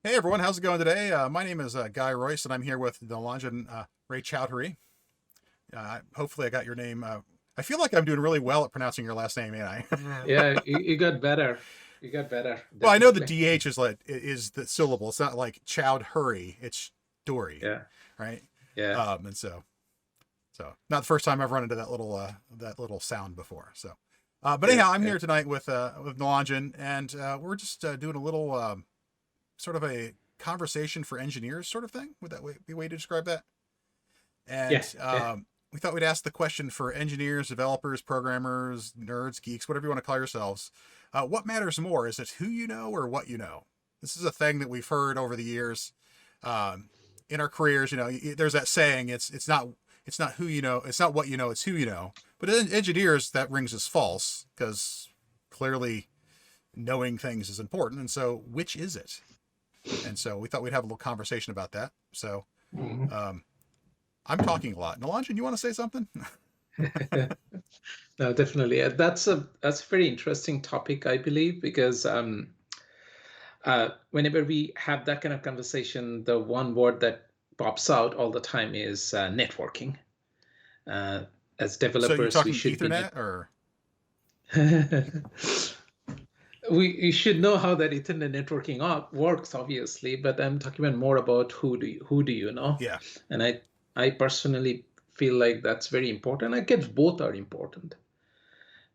Hey everyone, how's it going today? My name is Guy Royce, and I'm here with Nilanjan Ray Chowdhury. Hopefully, I got your name. I feel like I'm doing really well at pronouncing your last name, ain't I? Yeah, you got better. You got better, Well, I know the definitely. DH is the syllable. It's not like Chowdhury. It's Dory, Yeah, right? yeah, And so not the first time I've run into that little sound before. So, but yeah, anyhow, I'm yeah. here tonight with Nilanjan, and we're just doing a little sort of a conversation for engineers sort of thing. Would that be a way to describe that? And Yeah, yeah. we thought we'd ask the question for engineers, developers, programmers, nerds, geeks, whatever you want to call yourselves. What matters more? Is it who you know or what you know? This is a thing that we've heard over the years um, in our careers. There's that saying: it's not who you know, it's not what you know, it's who you know. But in engineers, that rings as false because clearly knowing things is important. And so, which is it? And so we thought we'd have a little conversation about that. So Mhm. um, I'm talking a lot. Nalanjan, you want to say something? No, definitely. That's a very interesting topic, I believe, because whenever we have that kind of conversation, the one word that pops out all the time is networking. Uh, as So you're developers, we talking should be Ethernet or we should know how that Ethernet networking works, obviously, but I'm talking about more about who do you know, yeah. and I personally feel like that's very important. I guess both are important,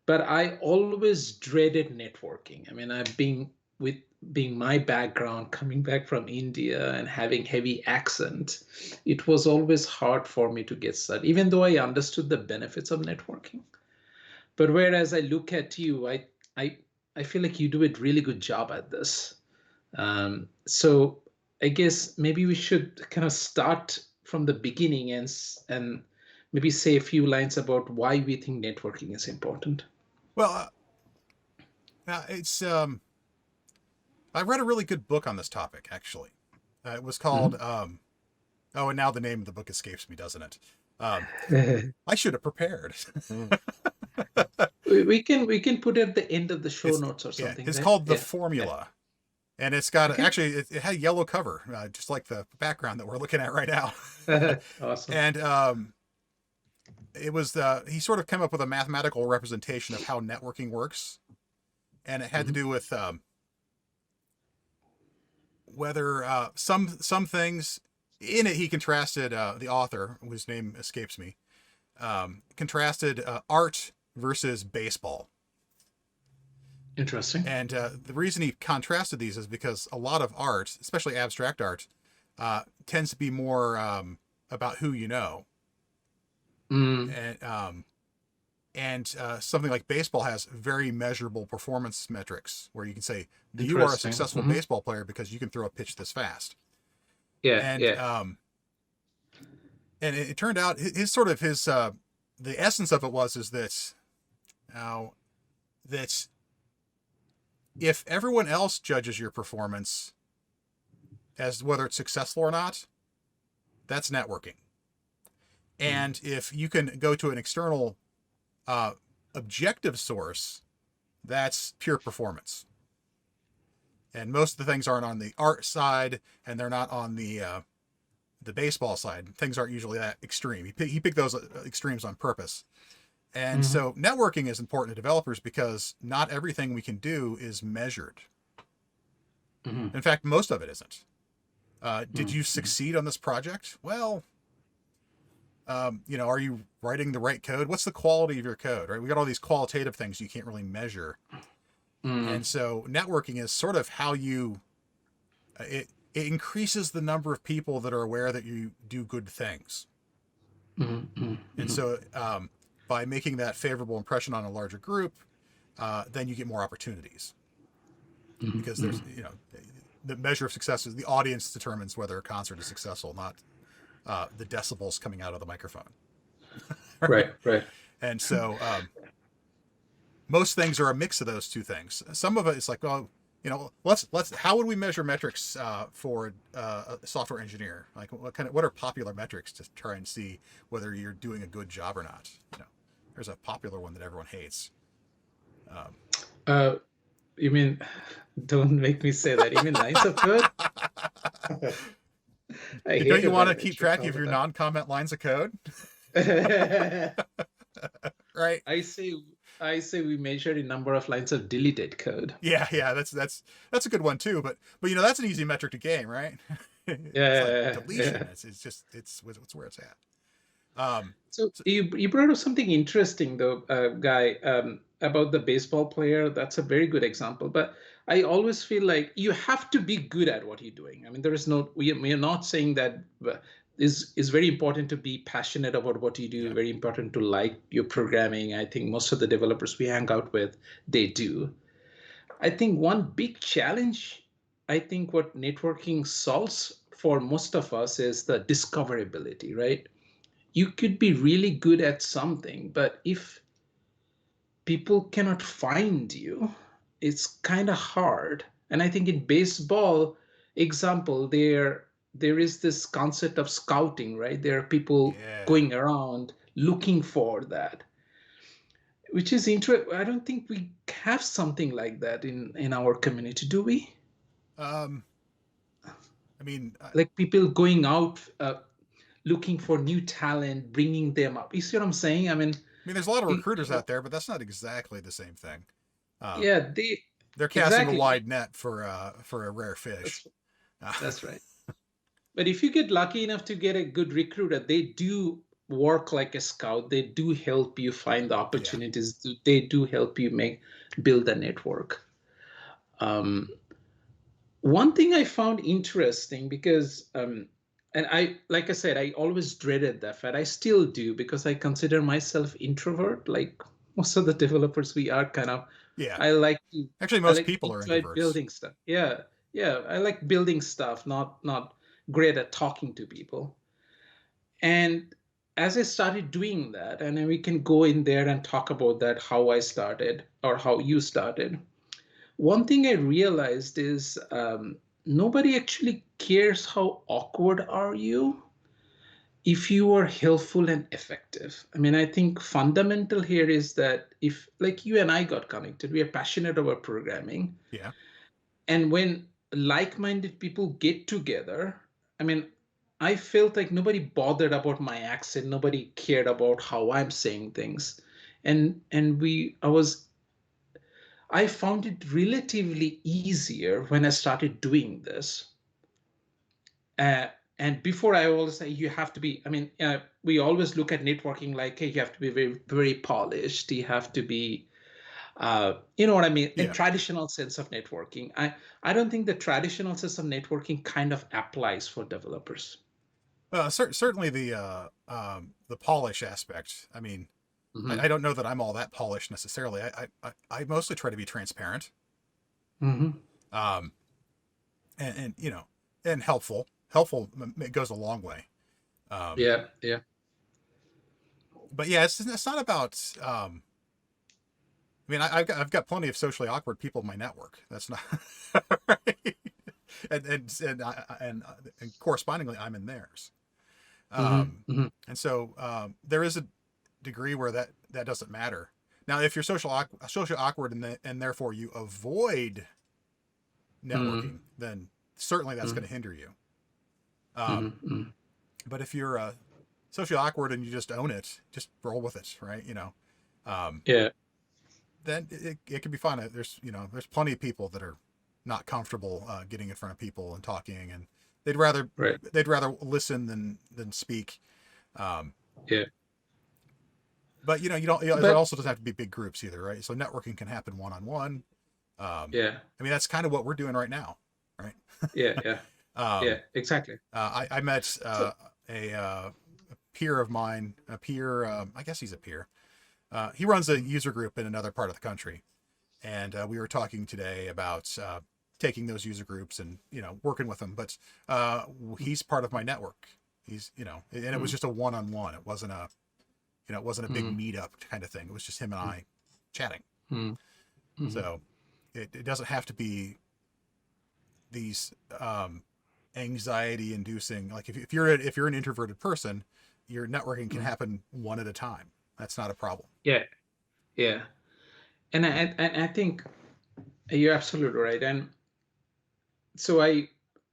but I always dreaded networking. I mean, I've been with being my background coming back from India and having heavy accent, it was always hard for me to get started, even though I understood the benefits of networking. But whereas I look at you, I I feel like you do a really good job at this. So I guess maybe we should kind of start from the beginning and maybe say a few lines about why we think networking is important. Well, it's I read a really good book on this topic actually. It was called Mhm. oh, and now the name of the book escapes me, doesn't it? Um, I should have prepared. We can put it at the end of the show it's notes or yeah, something, it's right? called The Yeah, yeah. Formula. And it's got Okay. actually it had a yellow cover, just like the background that we're looking at right now. Awesome. And it was he sort of came up with a mathematical representation of how networking works, and it had to Mhm. do with whether some things in it. He contrasted the author, whose name escapes me, contrasted art versus baseball. Interesting. And the reason he contrasted these is because a lot of art, especially abstract art, tends to be more about who you know, Mm, and something like baseball has very measurable performance metrics where you can say you are a interesting. successful baseball player because you can throw a pitch this fast. Yeah, And yeah. it turned out his sort of his the essence of it was is that now that if everyone else judges your performance as whether it's successful or not, that's networking. Mm, And if you can go to an external uh, objective source, that's pure performance. And most of the things aren't on the art side, and they're not on the baseball side. Things aren't usually that extreme. He picked those extremes on purpose. And mhm, so networking is important to developers because not everything we can do is measured. mhm, In fact, most of it isn't. Did mhm, you mhm. succeed on this project? Well, are you writing the right code? What's the quality of your code? Right? We got all these qualitative things you can't really measure, Mm, and so networking is sort of how you it increases the number of people that are aware that you do good things. mhm, mhm, And mhm, so by making that favorable impression on a larger group, then you get more opportunities mhm, because there's mhm. the measure of success is the audience determines whether a concert is successful, not the decibels coming out of the microphone. Right? Right, right. And so most things are a mix of those two things. Some of it is like, well, let's how would we measure metrics for a software engineer? Like what are popular metrics to try and see whether you're doing a good job or not? There's a popular one that everyone hates. Um, Uh, you mean, don't make me say that. You mean lines of code? I Don't you hated want that to keep metric track all of the your time. non-comment lines of code? Right? I say I say we measure the number of lines of deleted code. Yeah, yeah, that's a good one too. But that's an easy metric to gain, right? It's like Yeah, deletion. yeah. It's just it's where it's at. Um, So so, you brought up something interesting though, Guy, about the baseball player. That's a very good example. But I always feel like you have to be good at what you're doing. I mean, there is no we are not saying that is very important to be passionate about what you do. yeah, Very important to like your programming. I think most of the developers we hang out with, they do. I think one big challenge, I think what networking solves for most of us is the discoverability, right? You could be really good at something, but if people cannot find you, it's kind of hard. And I think in baseball example, there is this concept of scouting, right? There are people yeah. going around looking for that, which is interesting. I don't think we have something like that in our community, do we? Um, I mean, Like people going out looking for new talent, bringing them up. You see what I'm saying? I mean, there's a lot of you recruiters know, out there, but that's not exactly the same thing. Um, yeah, they they're casting a exactly. wide net for a rare fish. That's that's right. But if you get lucky enough to get a good recruiter, they do work like a scout. They do help you find the Yeah. opportunities. They do help you build a network. Um, One thing I found interesting because and I like I said, I always dreaded that fact. I still do because I consider myself introvert. Like most of the developers, we are kind of. Yeah. I like to Actually, I most like to people are enjoy introverts. building stuff. Yeah, yeah. I like building stuff, not great at talking to people. And as I started doing that, and then we can go in there and talk about that, how I started or how you started. One thing I realized is nobody actually cares how awkward are you if you are helpful and effective. I mean, I think fundamental here is that if like you and I got connected, we are passionate about programming. Yeah. And when like-minded people get together, I mean, I felt like nobody bothered about my accent, nobody cared about how I'm saying things. And I found it relatively easier when I started doing this. Uh, and before I always say you have to be, I mean, we always look at networking like, hey, you have to be very, very polished. You have to be, you know what I mean? In Yeah. traditional sense of networking, I don't think the traditional sense of networking kind of applies for developers. Certainly the polish aspect. I mean, Hmm. I don't know that I'm all that polished necessarily. I mostly try to be transparent, Hmm. um, and and helpful. Helpful it goes a long way. Um, Yeah, yeah. but yeah, it's not about. I've got plenty of socially awkward people in my network. That's not right. And correspondingly, I'm in theirs. Hmm. Hmm. And so there is a degree where that doesn't matter. Now, if you're socially awkward and therefore you avoid networking, Hmm. then certainly that's Hmm. going to hinder you. Um, Hmm. but if you're socially awkward and you just own it, just roll with it, right? Um, Yeah, then it can be fun. There's plenty of people that are not comfortable getting in front of people and talking, and they'd rather right. they'd rather listen than speak. Um, Yeah. but you don't. It But also doesn't have to be big groups either, right? So networking can happen one on one. yeah, That's kind of what we're doing right now, right? yeah, yeah, yeah, um, exactly. I met So, a peer of mine, a peer. I guess he's a peer. He runs a user group in another part of the country, and we were talking today about taking those user groups and working with them. But he's part of my network. And it was mm, just a one-on-one. It wasn't a big mm, meetup kind of thing. It was just him and I chatting. mm, mm, So it doesn't have to be these anxiety inducing, like if you're an introverted person, your networking can mm. happen one at a time. That's not a problem. Yeah, yeah. And I think you're absolutely right. And so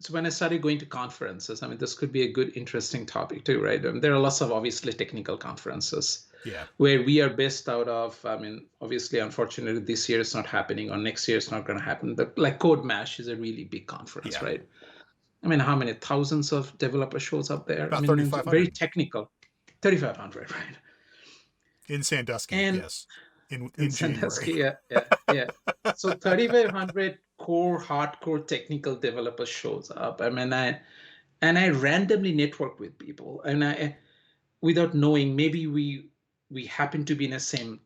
So when I started going to conferences, I mean, this could be a good, interesting topic too, right? There are lots of obviously technical conferences Yeah. where we are based out of. I mean, obviously, unfortunately, this year it's not happening, or next year it's not going to happen. But like Code Mash is a really big conference, Yeah. right? I mean, how many thousands of developer shows up there? I About mean, it's very 3,500 technical. 3,500, right? in Sandusky. And Yes. In January. Sandusky, yeah. So 3,500 core, hardcore technical developer shows up. I mean, I randomly network with people, and I, without knowing, maybe we happen to be in the same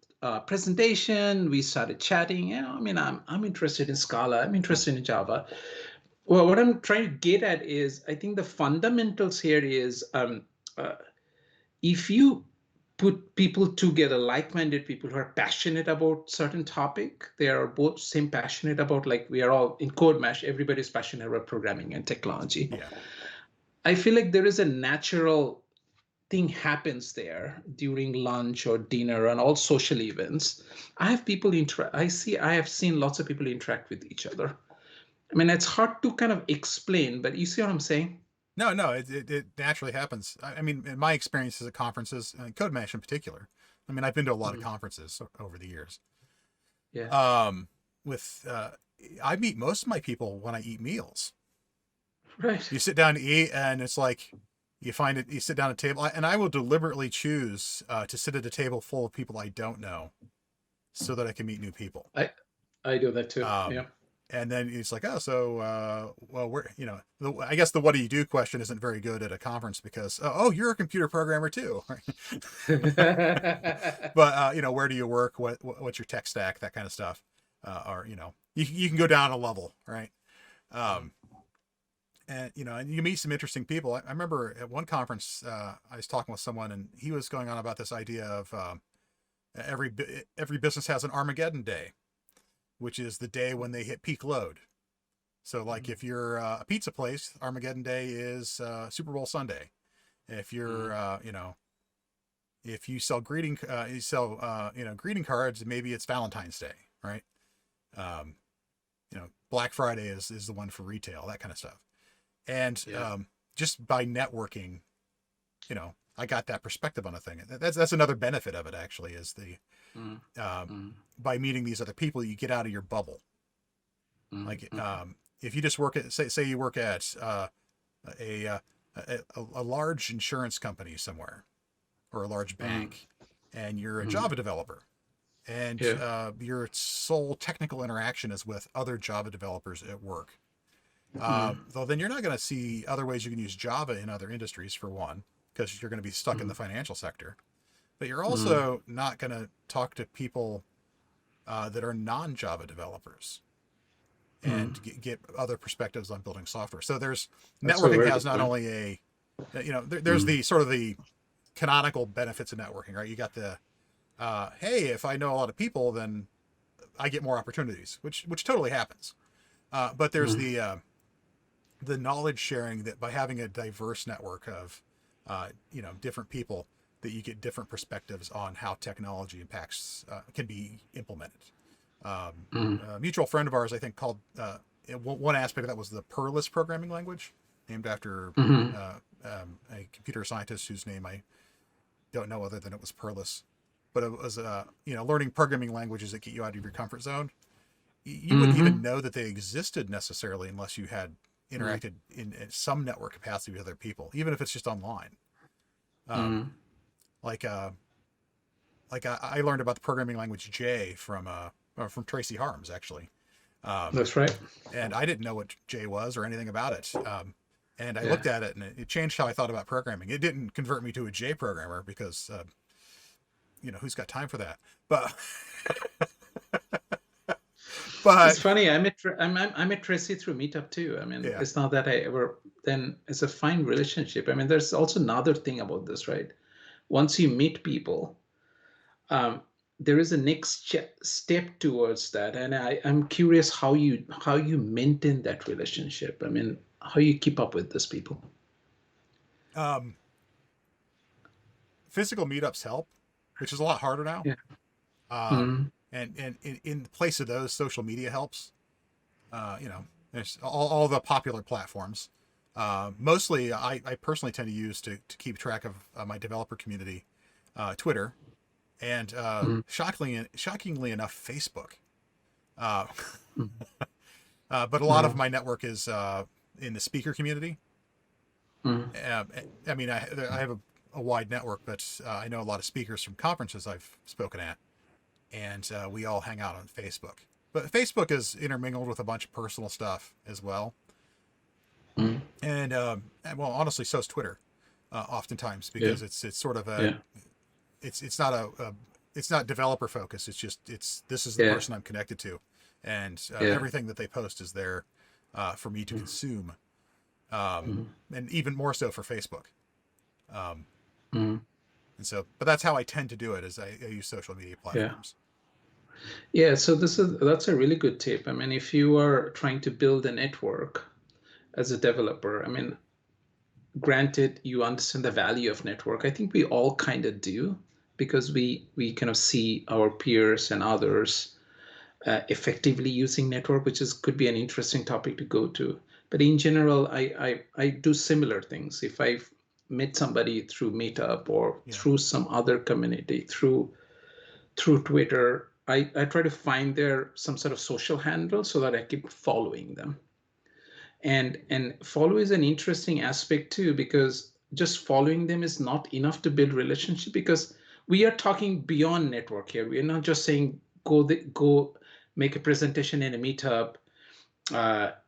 presentation. We started chatting. I mean, I'm interested in Scala. I'm interested in Java. Well, what I'm trying to get at is, I think the fundamentals here is, uh, if you put people together, like-minded people who are passionate about certain topic, they are both same passionate about, like we are all in Code Mesh, everybody's passionate about programming and technology. Yeah. I feel like there is a natural thing happens there during lunch or dinner and all social events. I have people I have seen lots of people interact with each other. I mean, it's hard to kind of explain, but you see what I'm saying? No, it naturally happens. I mean, in my experiences at conferences, Code Mash in particular. I mean, I've been to a lot of Mhm. conferences over the years. Yeah. With I meet most of my people when I eat meals. Right. You sit down to eat, and it's like you find it. You sit down at a table, and I will deliberately choose to sit at a table full of people I don't know, so that I can meet new people. I do that too. Um, Yeah. and then it's like, oh, so well, we're I guess the what do you do question isn't very good at a conference because oh, you're a computer programmer too. But where do you work? What's your tech stack? That kind of stuff. Or you can go down a level, right? Um, and and you meet some interesting people. I remember at one conference I was talking with someone, and he was going on about this idea of every business has an Armageddon day, which is the day when they hit peak load. So, like, if you're a pizza place, Armageddon Day is Super Bowl Sunday. If you're, if you sell greeting cards, maybe it's Valentine's Day, right? Um, Black Friday is the one for retail, that kind of stuff. And Yeah. just by networking, I got that perspective on a thing. That's another benefit of it, actually, is the Mm, by meeting these other people, you get out of your bubble. mm, Like, mm, if you just work at, say you work at a, uh, a large insurance company somewhere or a large mm, bank, and you're a mm. Java developer, and Yeah. your sole technical interaction is with other Java developers at work. Mm, Though then you're not going to see other ways you can use Java in other industries, for one, because you're going to be stuck in the mm, financial sector. But you're mm, also not going to talk to people that are non-Java developers mm. and get other perspectives on building software. So there's That's a networking very has good not point. only there's Mm, the sort of the canonical benefits of networking, right? You got the hey, if I know a lot of people, then I get more opportunities, which totally happens. But there's mm, the knowledge sharing that by having a diverse network of different people, that you get different perspectives on how technology impacts can be implemented. mm, A mutual friend of ours, I think, called one aspect of that was the Perlis programming language, named after mhm, a computer scientist whose name I don't know other than it was Perlis. But it was learning programming languages that get you out of your comfort zone. You wouldn't even mhm, know that they existed necessarily unless you had mm, interacted in some network capacity with other people, even if it's just online. Um, mm. like I learned about the programming language J from Tracy Harms, actually. Um, That's right. and I didn't know what J was or anything about it. And I Yeah. looked at it, and it changed how I thought about programming. It didn't convert me to a J programmer because who's got time for that? But It's but funny. I met Tracy through Meetup too. I mean, yeah, it's not that I ever. Then it's a fine relationship. I mean, there's also another thing about this, right? Once you meet people, um, there is a next step towards that, and I'm curious how you maintain that relationship. I mean, how you keep up with these people. um, physical meetups help, which is a lot harder now. Yeah. Um, Mm, and in place of those, social media helps. Uh, you know, There's all the popular platforms. Mostly, I personally tend to use to keep track of my developer community, Twitter, and Mm, shockingly enough, Facebook. Uh, mm, but a lot of mm, my network is in the speaker community. mm, Uh, I mean, I have a wide network, but I know a lot of speakers from conferences I've spoken at, and we all hang out on Facebook. But Facebook is intermingled with a bunch of personal stuff as well, mm. and well, honestly, so is Twitter. Oftentimes, Yeah, because it's sort of yeah, it's not it's not developer focused. It's just this is the yeah, person I'm connected to, and yeah. everything that they post is there for me to Mm, consume, mm, and even more so for Facebook. Um, mm. and so, but that's how I tend to do it. Is I use social media Yeah. platforms. Yeah, so that's a really good tip. I mean, if you are trying to build a network as a developer, I mean, granted, you understand the value of network. I think we all kind of do because we kind of see our peers and others effectively using network, which is could be an interesting topic to go to. But in general, I do similar things. If I've met somebody through Meetup or Yeah, through some other community, through Twitter, I try to find their some sort of social handle so that I keep following them. And follow is an interesting aspect too, because just following them is not enough to build relationship, because we are talking beyond network here. We're not just saying go make a presentation in a meetup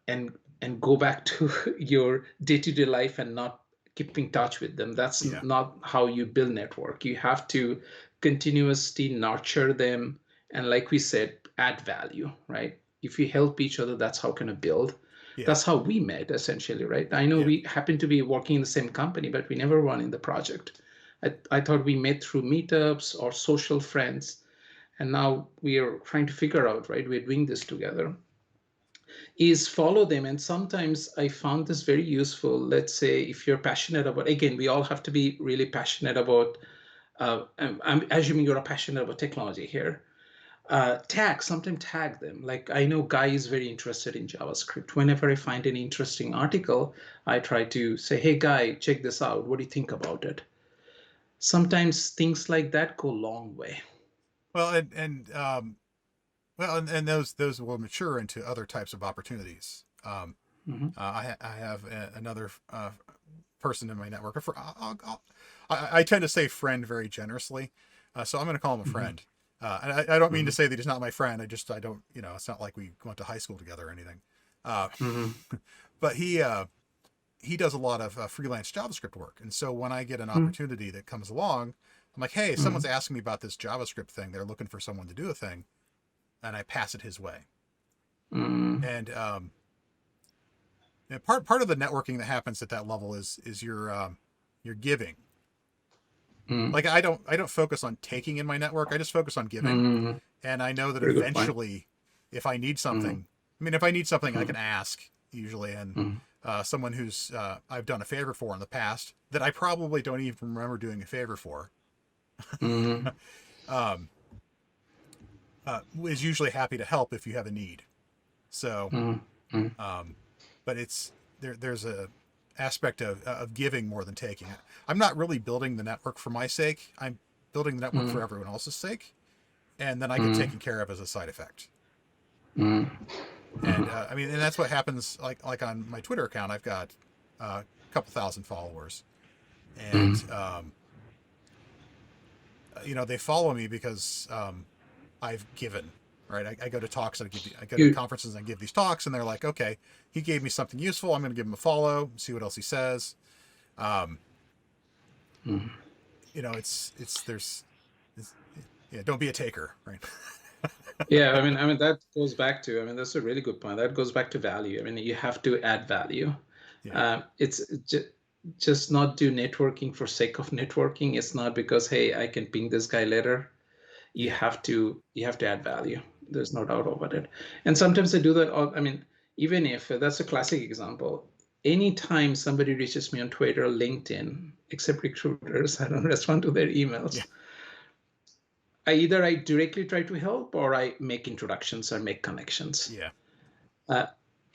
and go back to your day-to-day life and not keep in touch with them. That's yeah, not how you build network. You have to continuously nurture them, and like we said, add value, right? If you help each other, that's how can I build. yeah, That's how we met essentially, right? I know yeah. we happen to be working in the same company, but we never run in the project. I thought we met through meetups or social friends, and now we are trying to figure out, right? We're doing this together, is follow them. And sometimes I found this very useful. Let's say if you're passionate about, again, we all have to be really passionate about, I'm assuming you're passionate about technology here. Sometimes tag them. Like I know Guy is very interested in JavaScript. Whenever I find an interesting article, I try to say, hey, Guy, check this out. What do you think about it? Sometimes things like that go a long way. Well, and those will mature into other types of opportunities. Mm-hmm. I have another person in my network. I tend to say friend very generously, so I'm going to call him a Mm-hmm. friend. And I don't mean to Mm-hmm. say that he's not my friend. I don't, it's not like we went to high school together or anything. Uh, Mm-hmm. but he does a lot of freelance JavaScript work, and so when I get an Mm-hmm. opportunity that comes along, I'm like, hey, someone's asking me about this JavaScript thing. They're looking for someone to do a thing, and I pass it his way. Mm-hmm. And part of the networking that happens at that level is your giving. Mm-hmm. Like I don't focus on taking in my network. I just focus on giving, Mm-hmm. and I know that Very good point. eventually, if I need Mm-hmm. something, I mean, if I need something, I Mm-hmm. can ask usually, and Mm-hmm. someone who's I've done a favor for in the past that I probably don't even remember doing a favor for, Mm-hmm. um, is usually happy to help if you have a need. So, Mm-hmm. um, but there's a aspect of giving more than taking. I'm not really building the network for my sake. I'm building the network Mm-hmm. for everyone else's sake, and then I get Mm-hmm. taken care of as a side effect. And Mm-hmm. I mean, and that's what happens. Like on my Twitter account, I've got a couple thousand followers, and Mm-hmm. they follow me because I've given. Right, I go to talks and I go to You, conferences and I give these talks, and they're like, okay, he gave me something useful. I'm going to give him a follow, see what else he says. Um, mm-hmm. it's it's, yeah, don't be a taker, right? Yeah, I mean that goes back to, I mean that's a really good point. That goes back to value. I mean you have to add value. Yeah, It's just not do networking for sake of networking. It's not because hey I can ping this guy later. yeah, You have to add value. There's no doubt about it. And sometimes I do that. I mean, even if that's a classic example. Anytime somebody reaches me on Twitter, LinkedIn, except recruiters, I don't respond to their yeah, emails. I directly try to help or I make introductions or make connections. yeah, Uh,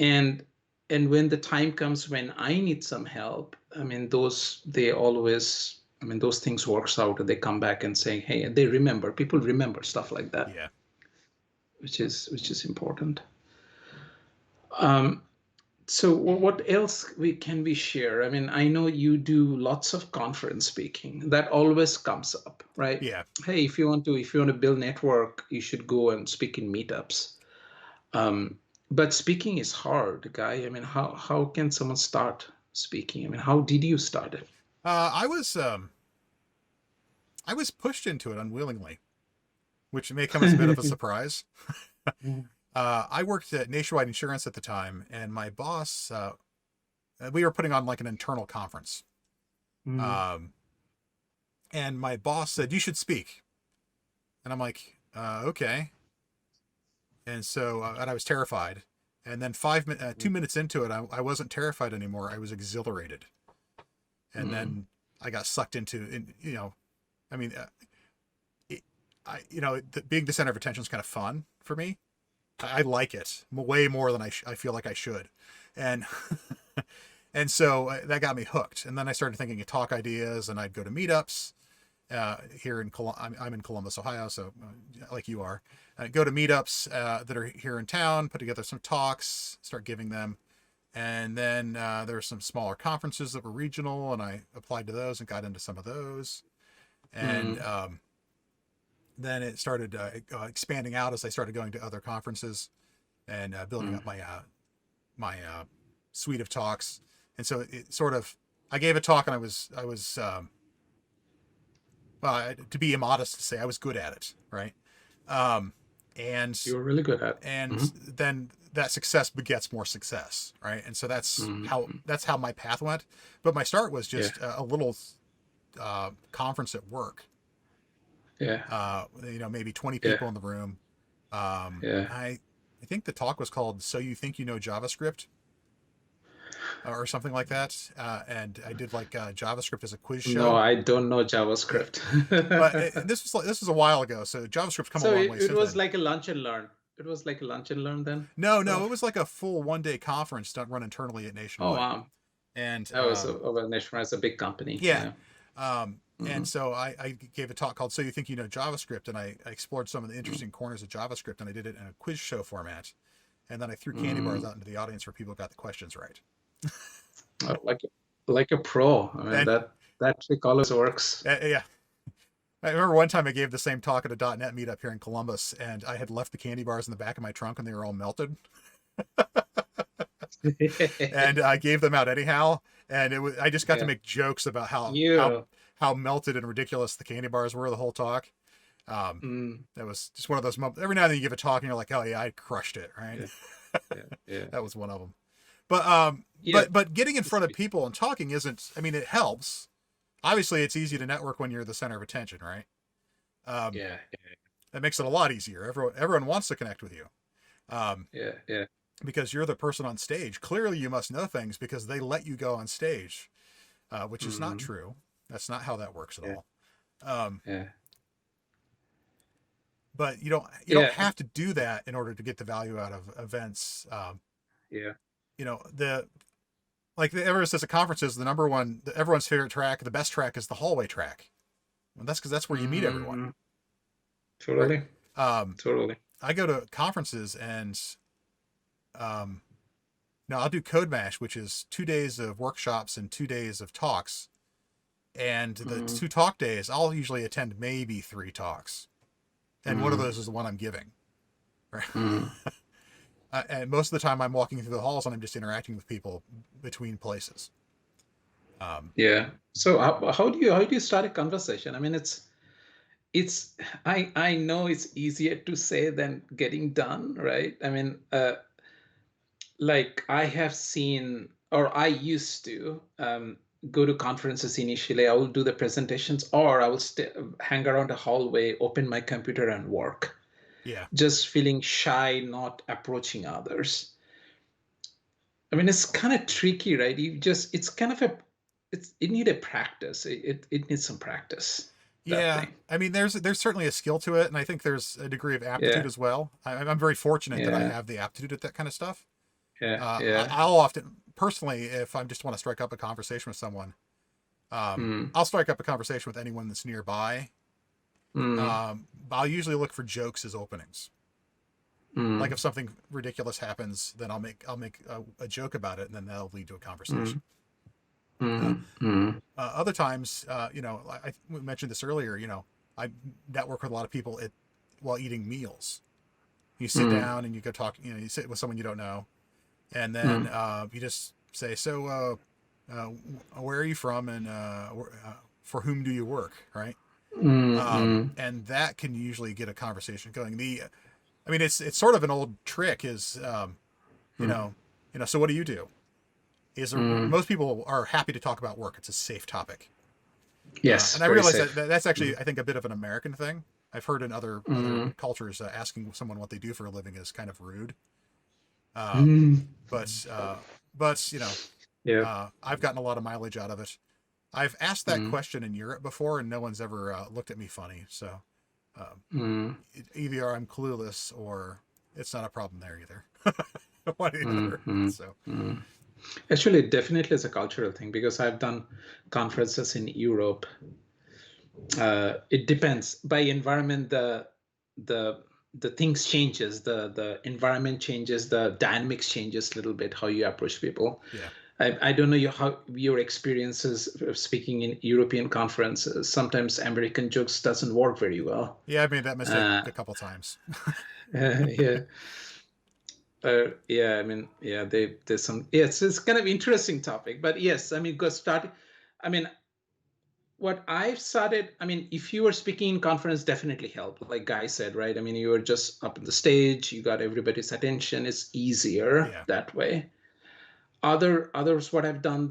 and when the time comes when I need some help, I mean, they always, I mean, those things works out, and they come back and say, hey, they remember, people remember stuff like that, Yeah. which is important. Um, so what else can we share? I mean, I know you do lots of conference speaking. That always comes up, right? Yeah. Hey, if you want to build network, you should go and speak in meetups. But speaking is hard, Guy. I mean, how can someone start speaking? I mean, how did you start it? I was pushed into it unwillingly, which may come as a bit of a surprise. I worked at Nationwide Insurance at the time, and my boss, we were putting on like an internal conference. Mm, Um, and my boss said, "You should speak." And I'm like, okay. And so, and I was terrified. And then 2 minutes into it, I wasn't terrified anymore. I was exhilarated. And mm, then I got sucked into, I mean, being the center of attention is kind of fun for me. I like it way more than I feel like I should. And, and so that got me hooked. And then I started thinking of talk ideas, and I'd go to meetups. Here in I'm in Columbus, Ohio, so like you are, go to meetups that are here in town, put together some talks, start giving them, and then there were some smaller conferences that were regional, and I applied to those and got into some of those, and mm, then it started expanding out as I started going to other conferences and building mm, up my suite of talks, and so it sort of I gave a talk and I was to be immodest to say I was good at it, right? Um, and you were really good at it. and Mm, then that success begets more success, right? And so mm, that's how my path went. But my start was yeah, just a little conference at work. yeah, Maybe 20 yeah, people in the room. yeah. I think the talk was called "So You Think You Know JavaScript" or something like that. And I did like JavaScript as a quiz No, show. I don't know Yeah, JavaScript. but this was a while ago, so JavaScript's come a So long it, way it since was then. like a lunch and learn. It was like a lunch and learn then. No, So, it was like a full 1 day conference done run internally at oh Nationwide, wow, and that was well, Nationwide is a big company. yeah, Yeah. and Mm, so I gave a talk called "So You Think You Know JavaScript," and I explored some of the mm, interesting corners of JavaScript, and I did it in a quiz show format, and then I threw candy bars mm. out into the audience where people got the questions right. Like a pro. I mean, And that trick always works. yeah, I remember one time I gave the same talk at a .NET meetup here in Columbus, and I had left the candy bars in the back of my trunk, and they were all melted, and I gave them out anyhow. And I just got to Yeah. make jokes about You. how melted and ridiculous the candy bars were the whole talk. Mm, That was just one of those moments. Every now and then you give a talk and you're like, oh yeah, I crushed it, right? yeah, yeah, yeah, That was one of them. But yeah. getting in front of people and talking isn't. I mean, it helps. Obviously, it's easy to network when you're the center of attention, right? Um, Yeah, that makes it a lot easier. Everyone wants to connect with you. Um, yeah, yeah. because you're the person on stage. Clearly, you must know things because they let you go on stage, which is not Mm, true. That's not how that works at yeah, all. Um, yeah, but you don't yeah, have to do that in order to get the value out of events. yeah. The like everyone says at conferences, the number one, everyone's favorite track, the best track is the hallway track. Well, that's because that's where you meet everyone, Mm, right? totally, Um, totally. I go to conferences and um, now I'll do Code Mash, which is 2 days of workshops and 2 days of talks. And the Mm, 2 talk days, I'll usually attend maybe 3 talks, and one of mm, those is the one I'm giving. Right? mm. And most of the time, I'm walking through the halls and I'm just interacting with people between places. Um, Yeah. So how do you start a conversation? I mean, it's I know it's easier to say than getting done, right? I mean, like I have seen, or I used to go to conferences initially. I will do the presentations, or I will hang around a hallway, open my computer, and work. yeah, Just feeling shy, not approaching others. I mean, it's kind of tricky, right? It's kind of it need a practice. It needs some practice. That yeah. thing. I mean, there's certainly a skill to it, and I think there's a degree of aptitude Yeah, as well. I'm very fortunate that I yeah, have the aptitude at that kind of stuff. Yeah. Yeah. I'll often, personally, if I just want to strike up a conversation with someone, Mm. I'll strike up a conversation with anyone that's nearby. Mm. I'll usually look for jokes as openings. Like Mm. if something ridiculous happens, then I'll make a joke about it, and then that'll lead to a Mm. conversation. Uh, Mm. Mm. Other times, we mentioned this earlier. I network with a lot of people while eating meals. You sit Mm. down and you go talk. You sit with someone you don't know, and then Mm. you just say, "So, where are you from, and for whom do you work?" Right? Mm. Mm. And that can usually get a conversation going. I mean, it's sort of an old trick. Is you Mm. know, So what do you do? Mm. Most people are happy to talk about work. It's a safe topic. Yes, And I very realize safe. that's actually, Mm. I think, a bit of an American thing. I've heard in other Mm. cultures, asking someone what they do for a living is kind of rude. Um, Mm. but but Yeah. I've gotten a lot of mileage out of it. I've asked that Mm. question in Europe before, and no one's ever looked at me funny. So um, Mm. either I'm clueless or it's not a problem there either. One or the Mm. other. Mm. So Mm. Actually, it definitely is a cultural thing because I've done conferences in Europe. It depends. By environment, the the things changes. The environment changes. The dynamics changes a little bit. How you approach people. yeah, I don't know how your experiences of speaking in European conferences. Sometimes American jokes doesn't work very well. yeah, I've made that mistake Uh, a couple times. yeah. Yeah, I mean, yeah, there's some, yes, it's kind of interesting topic, but yes, I mean, go start. I mean, what I've started, I mean, if you were speaking in conference, definitely help. Like Guy said, right? I mean, you were just up on the stage, you got everybody's attention. It's easier Yeah, that way. Others, what I've done,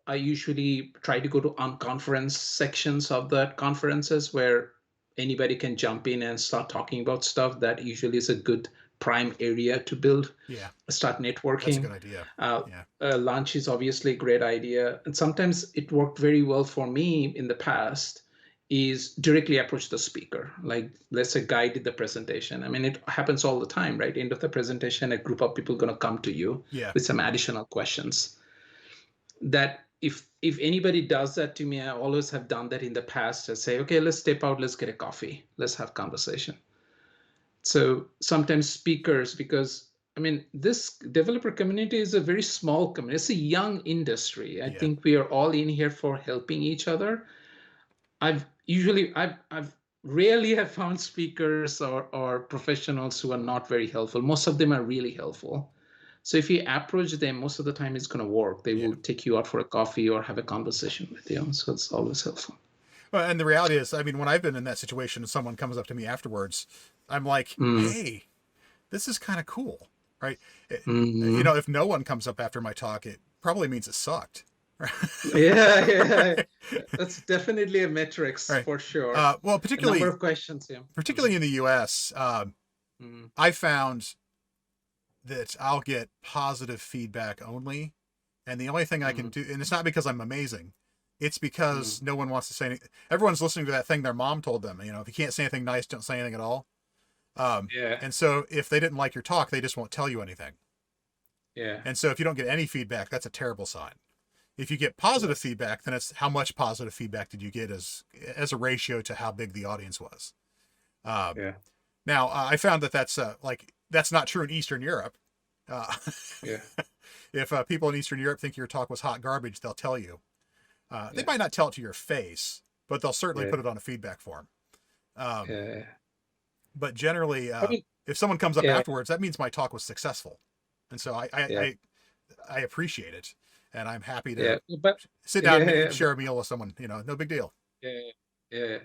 I usually try to go to unconference sections of the conferences where anybody can jump in and start talking about stuff. That usually is a good prime area to build, yeah, start that's a good networking. idea. Uh, Yeah, Lunch is obviously a great idea, and sometimes it worked very well for me in the past. Is directly approach the speaker. Like, let's say Guy did the presentation. I mean, it happens all the time, right? End of the presentation, a group of people are going to come to you yeah, with some additional questions. That if anybody does that to me, I always have done that in the past. I say, okay, let's step out, let's get a coffee, let's have conversation. So sometimes speakers, because I mean, this developer community is a very small community. It's a young industry. I yeah, think we are all in here for helping each other. I've rarely have found speakers or professionals who are not very helpful. Most of them are really helpful. So if you approach them, most of the time it's going to work. They yeah. will take you out for a coffee or have a conversation with you. So it's always helpful. Well, and the reality is, I mean, when I've been in that situation and someone comes up to me afterwards, I'm like, Mm. "Hey, this is kind of cool, right?" Mm. If no one comes up after my talk, it probably means it sucked. Yeah, yeah. Right? That's definitely a metrics Right. for sure. Well, A number particularly of questions, yeah. particularly in the U.S., Mm. I found that I'll get positive feedback only, and the only thing I can Mm. do, and it's not because I'm amazing, it's Mm. because no one wants to say anything. Everyone's listening to that thing their mom told them. If you can't say anything nice, don't say anything at all. Yeah, And so if they didn't like your talk, they just won't tell you anything. yeah, And so if you don't get any feedback, that's a terrible sign. If you get yeah, positive feedback, then it's how much positive feedback did you get as a ratio to how big the audience was. Um, yeah, Now I found that that's not true in Eastern Europe. Uh, yeah, if people in Eastern Europe think your talk was hot garbage, they'll tell you. They yeah, might not tell it to your face, but they'll certainly yeah, put it on a feedback form. Um, yeah. but generally, I mean, if someone comes up yeah, afterwards, that means my talk was successful, and so yeah, I appreciate it, and I'm happy yeah. to But sit down yeah, and yeah, share a meal with someone. No big deal. yeah, yeah.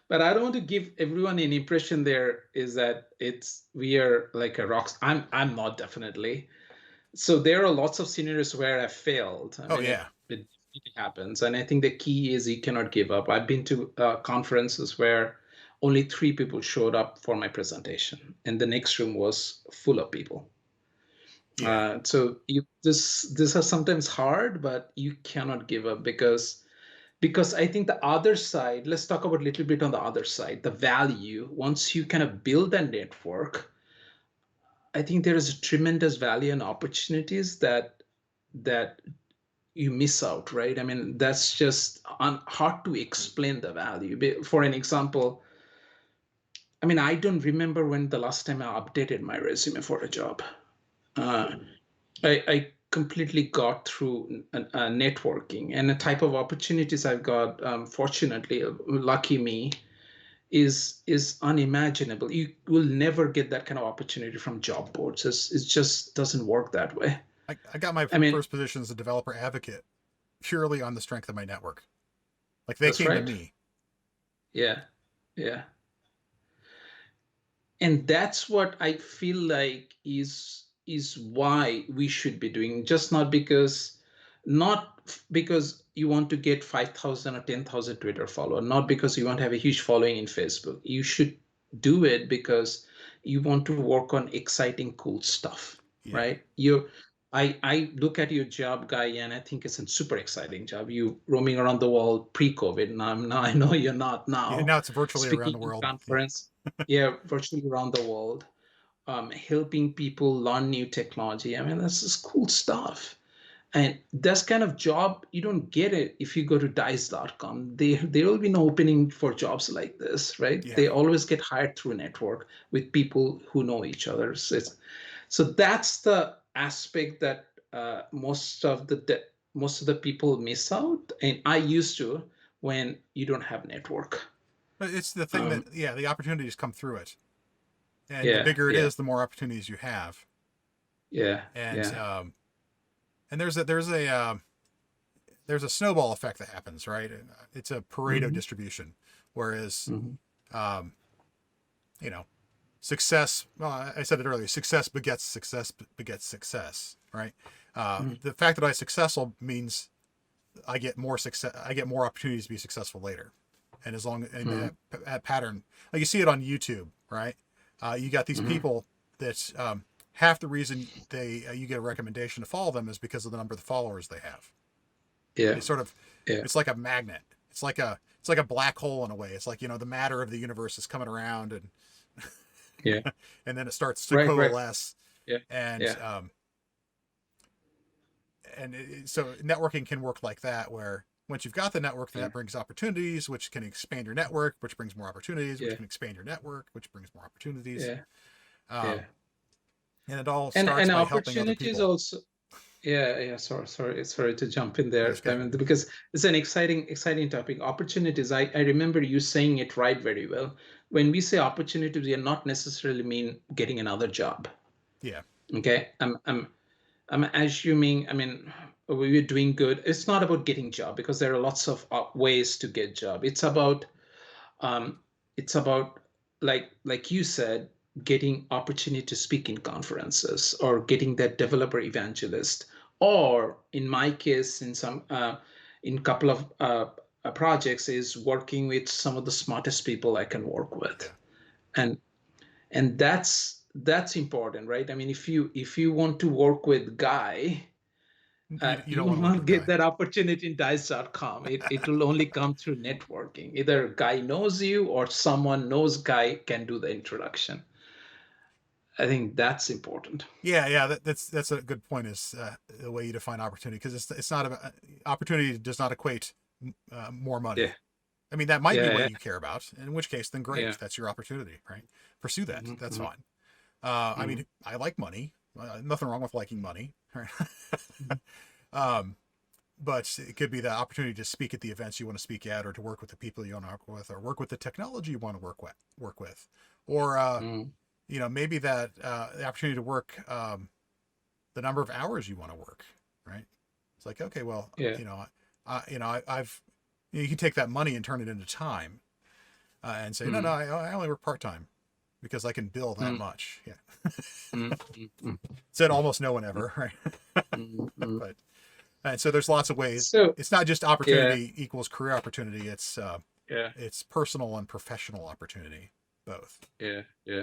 But I don't want to give everyone an impression there is that it's we are like a rock. I'm not definitely. So there are lots of scenarios where I failed. I Oh mean, yeah, it happens, and I think the key is you cannot give up. I've been to conferences where only 3 people showed up for my presentation, and the next room was full of people. yeah, So this is sometimes hard, but you cannot give up because I think the other side. Let's talk about a little bit on the other side. The value once you kind of build a network, I think there is a tremendous value and opportunities that you miss out, right? I mean, that's just hard to explain the value. For an example, I mean, I don't remember when the last time I updated my resume for a job. Uh, I completely got through networking, and the type of opportunities I've got, fortunately, lucky me, is unimaginable. You will never get that kind of opportunity from job boards. It just doesn't work that way. I got my I mean, first position as a developer advocate purely on the strength of my network. Like they that's came to right. me. Yeah, yeah. And that's what I feel like is why we should be doing, just not because you want to get 5,000 or 10,000 Twitter follower, not because you want to have a huge following in Facebook. You should do it because you want to work on exciting, cool stuff, Yeah. right? I look at your job, Guy, and I think it's a super exciting job. You roaming around the world pre-COVID. Now I know you're not Yeah. now Now it's virtually around speaking the in world. Yeah. conference, yeah, virtually around the world, helping people learn new technology. I mean, that's just cool stuff. And that's kind of job you don't get it if you go to dice.com. There will be no opening for jobs like this, right? Yeah. They always get hired through a network with people who know each other. So that's the aspect that most of the people miss out. And I used to, when you don't have network. But it's the thing Um, that, yeah, the opportunities come through it. And the yeah, bigger it yeah, is, the more opportunities you have. yeah, And, yeah. and there's a snowball effect that happens, right? It's a Pareto Hmm. distribution. Whereas, Hmm. um, you know, success, well, I said it earlier, success begets success, right? Hmm. The fact that I'm successful means I get more success, I get more opportunities to be successful later. And as long and Hmm. that pattern, like you see it on YouTube, right? You got these Hmm. people that half the reason you get a recommendation to follow them is because of the number of the followers they have. Yeah, They sort of, yeah, it's like a magnet. It's like a black hole in a way. It's like, the matter of the universe is coming around, yeah. and then it starts to Right, right. coalesce. Yeah, And yeah, so networking can work like that, where once you've got the network, yeah, that brings opportunities, which can expand your network, which brings more opportunities, which yeah, can expand your network, which brings more opportunities. yeah, yeah. Um, and it all And starts by helping other opportunities people. also. Yeah, yeah. Sorry to jump in there. That's I okay. mean, because it's an exciting topic. Opportunities. I remember you saying it right very well. When we say opportunities, we are not necessarily mean getting another job. Yeah. Okay. I'm assuming. I mean, we're doing good. It's not about getting job because there are lots of ways to get job. Um, it's about like you said, getting opportunity to speak in conferences or getting that developer evangelist, or in my case, in couple of projects, is working with some of the smartest people I can work with. Yeah. And that's important, right? I mean, if you want to work with Guy, You you don't will want to work not with get Guy. that opportunity in dice.com. It will only come through networking. Either Guy knows you or someone knows Guy can do the introduction. I think that's important. Yeah, yeah, that's a good point. Is the way you define opportunity, because it's not about opportunity does not equate more Yeah, money. I mean, that might be what yeah, you care about, in which case, then great, yeah, that's your opportunity, right? Pursue that. yeah. That's Hmm. fine. I Hmm. mean, I like money. Nothing wrong with liking money, right? Hmm. um, but it could be the opportunity to speak at the events you want to speak at, or to work with the people you want to work with, or work with the technology you want to work with, or Hmm. maybe that the opportunity to work the number of hours you want to work, right? It's like, okay, well, Yeah. I've you can take that money and turn it into time, and say, no, no, Hmm. I only work part time because I can bill that Hmm. much. Yeah, Hmm. Hmm. said almost no one ever, right? Hmm. Hmm. But and so there's lots of ways. So It's not just yeah, opportunity equals career opportunity. yeah, It's personal and professional opportunity, both. yeah, yeah.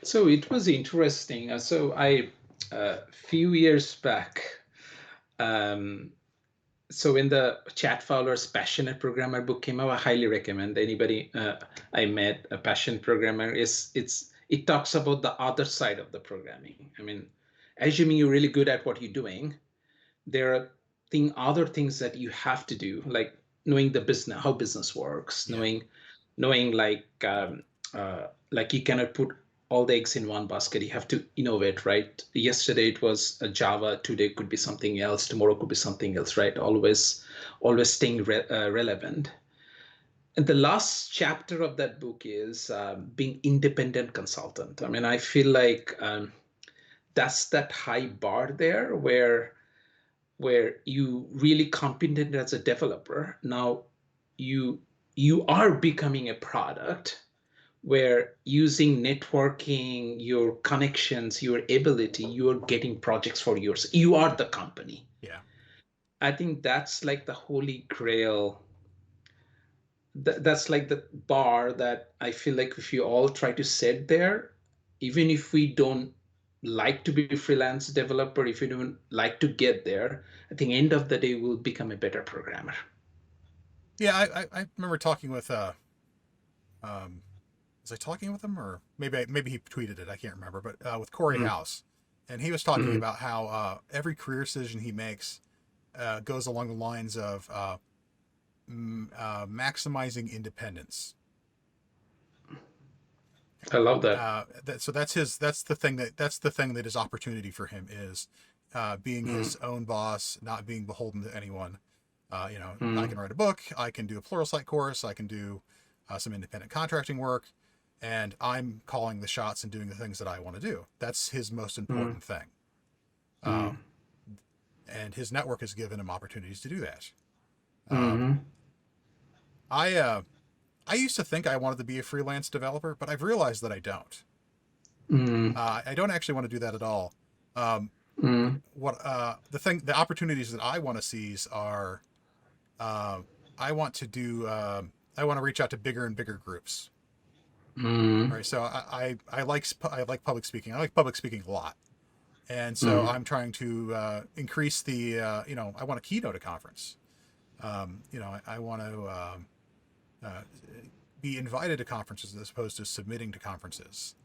So it was interesting. So I, few years back, um, so when the Chat Fowler's Passionate Programmer book came out, I highly recommend anybody I met a passion programmer. It's it talks about the other side of the programming. I mean, assuming you're really good at what you're doing, there are other things that you have to do, like knowing the business, how business works, Yeah. knowing like you cannot put all the eggs in one basket. You have to innovate, right? Yesterday it was a Java, today could be something else, tomorrow could be something else, right? Always staying relevant. And the last chapter of that book is being independent consultant. I mean, I feel like that's that high bar there where you really competent as a developer. Now you you are becoming a product where using networking, your connections, your ability, you are getting projects for yours. You are the company. Yeah. I think that's like the holy grail. That's like the bar that I feel like if you all try to set there, even if we don't like to be a freelance developer, if you don't like to get there, I think end of the day we'll become a better programmer. Yeah. I remember talking with um, was I talking with him, or maybe he tweeted it? I can't remember, but with Corey Mm, House, and he was talking mm, about how every career decision he makes goes along the lines of maximizing independence. I love that. So that's the thing that is opportunity for him is being Mm, his own boss, not being beholden to anyone. I mm, can write a book, I can do a Pluralsight course, I can do some independent contracting work, and I'm calling the shots and doing the things that I want to do. That's his most mm, important thing. Uh, mm, and his network has given him opportunities to do that. Um, mm, I I used to think I wanted to be a freelance developer, but I've realized that I don't. mm, I don't actually want to do that at all. Um, mm, the opportunities that I want to seize are, uh, I want to do, I want to reach out to bigger and bigger groups. mm, Right. So I like public speaking. I like public speaking a lot, and so mm, I'm trying to increase the, I want to keynote a conference. I want to uh, be invited to conferences as opposed to submitting to conferences.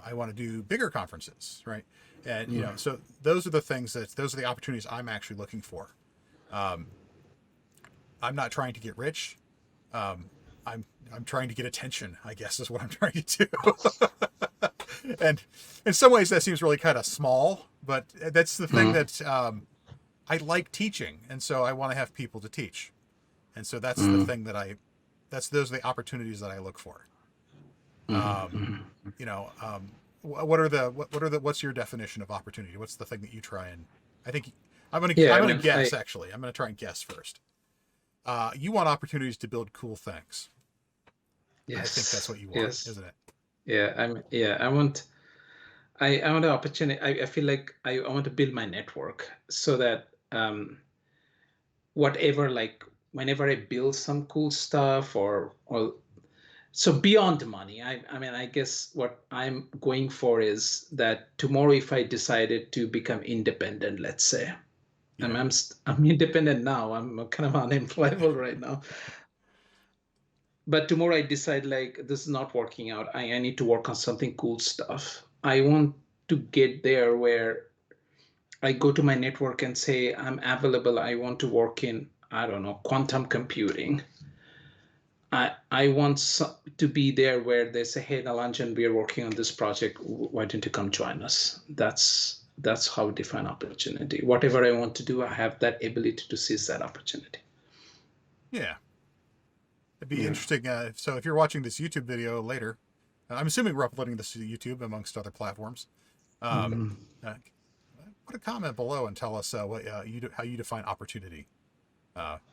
I want to do bigger conferences, right? And mm, so those are the opportunities I'm actually looking for. Um, I'm not trying to get rich. Um, I'm trying to get attention, I guess, is what I'm trying to do. And in some ways, that seems really kind of small, but that's the thing mm, that I like teaching, and so I want to have people to teach, and so that's the mm, thing those are the opportunities that I look for. mm, Um, mm. what's your definition of opportunity? What's the thing that you try and I think Yeah, I'm I gonna mean, guess actually. I'm gonna try and guess first. You want opportunities to build cool things. I think that's yes, what you want, yes, isn't it? I want, I want an opportunity. I feel like I want to build my network so that whatever, like whenever I build some cool stuff or so beyond money, I mean, I guess what I'm going for is that tomorrow, if I decided to become independent, let's say, Yeah. I'm independent now. I'm kind of unemployable right now. But tomorrow I decide like this is not working out. I need to work on something cool stuff. I want to get there where I go to my network and say I'm available. I want to work in, I don't know, quantum computing. I want to be there where they say, hey, Nilanjan, we are working on this project. Why don't you come join us? That's how I define opportunity. Whatever I want to do, I have that ability to seize that opportunity. Yeah. It'd be Yeah. interesting. So if you're watching this YouTube video later, I'm assuming we're uploading this to YouTube amongst other platforms. Um, Mm. uh, put a comment below and tell us how you define opportunity.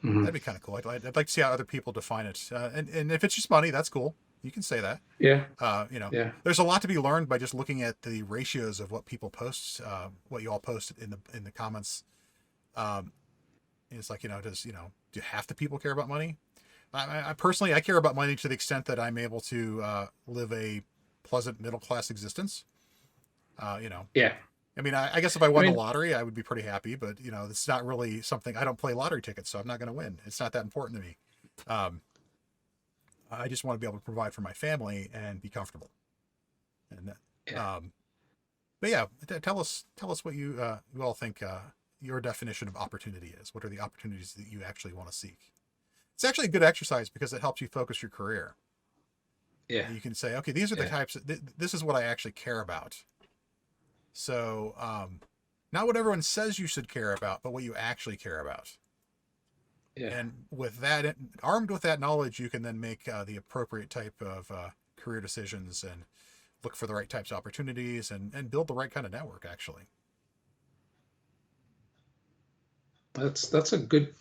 Mm. That'd be kind of cool. I'd like to see how other people define it. And if it's just money, that's cool. You can say that. Yeah. Uh, you know, Yeah. there's a lot to be learned by just looking at the ratios of what people post, what you all post in the comments. Um, it's like, do half the people care about money? I personally, I care about money to the extent that I'm able to live a pleasant middle class existence. Uh, you know, Yeah. I mean, I guess if I I won the mean, lottery, I would be pretty happy. But it's not really something. I don't play lottery tickets, so I'm not going to win. It's not that important to me. Um, I just want to be able to provide for my family and be comfortable. And Yeah. but yeah, tell us what you all think your definition of opportunity is. What are the opportunities that you actually want to seek? It's actually a good exercise because it helps you focus your career. Yeah. You can say, okay, these are the Yeah. types. This is what I actually care about. So, not what everyone says you should care about, but what you actually care about. Yeah. And with that, armed with that knowledge, you can then make the appropriate type of career decisions and look for the right types of opportunities and build the right kind of network, actually. That's a good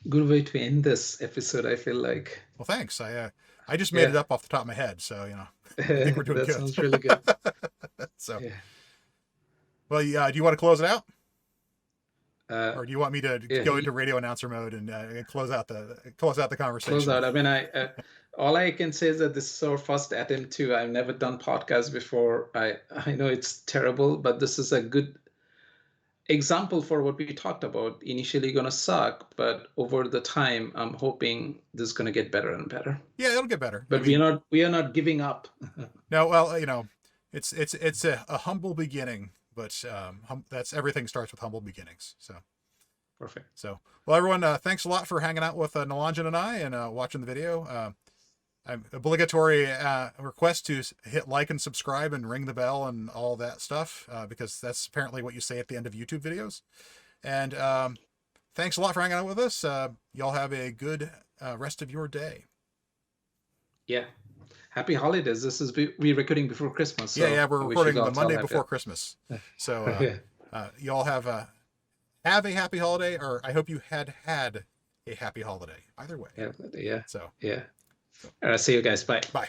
way to end this episode, I feel like. Well, thanks. I just made it Yeah. up off the top of my head, so I think we're doing That good. sounds really good. So, Yeah. well, yeah. Do you want to close it out, Uh, or do you want me to yeah. go into radio announcer mode and close out the Close conversation? out. I mean, all I can say is that this is our first attempt to. I've never done podcasts before. I know it's terrible, but this is a good example for what we talked about. Initially going to suck, but over the time, I'm hoping this is going to get better and better. Yeah, it'll get better. I But mean, we are not giving up. no, well, it's a humble beginning, but that's everything starts with humble beginnings. So. Perfect. So, well, everyone, thanks a lot for hanging out with Nilanjan and I and watching the video. Obligatory request to hit like and subscribe and ring the bell and all that stuff because that's apparently what you say at the end of YouTube videos. And thanks a lot for hanging out with us. Y'all have a good rest of your day. Yeah. Happy holidays. This is we recording before Christmas. So Yeah, we're I wish you recording the guys all Monday happy. before Christmas. So Yeah. y'all have a happy holiday, or I hope you had a happy holiday. Either way. Yeah. So Yeah. All right. See you guys. Bye. bye.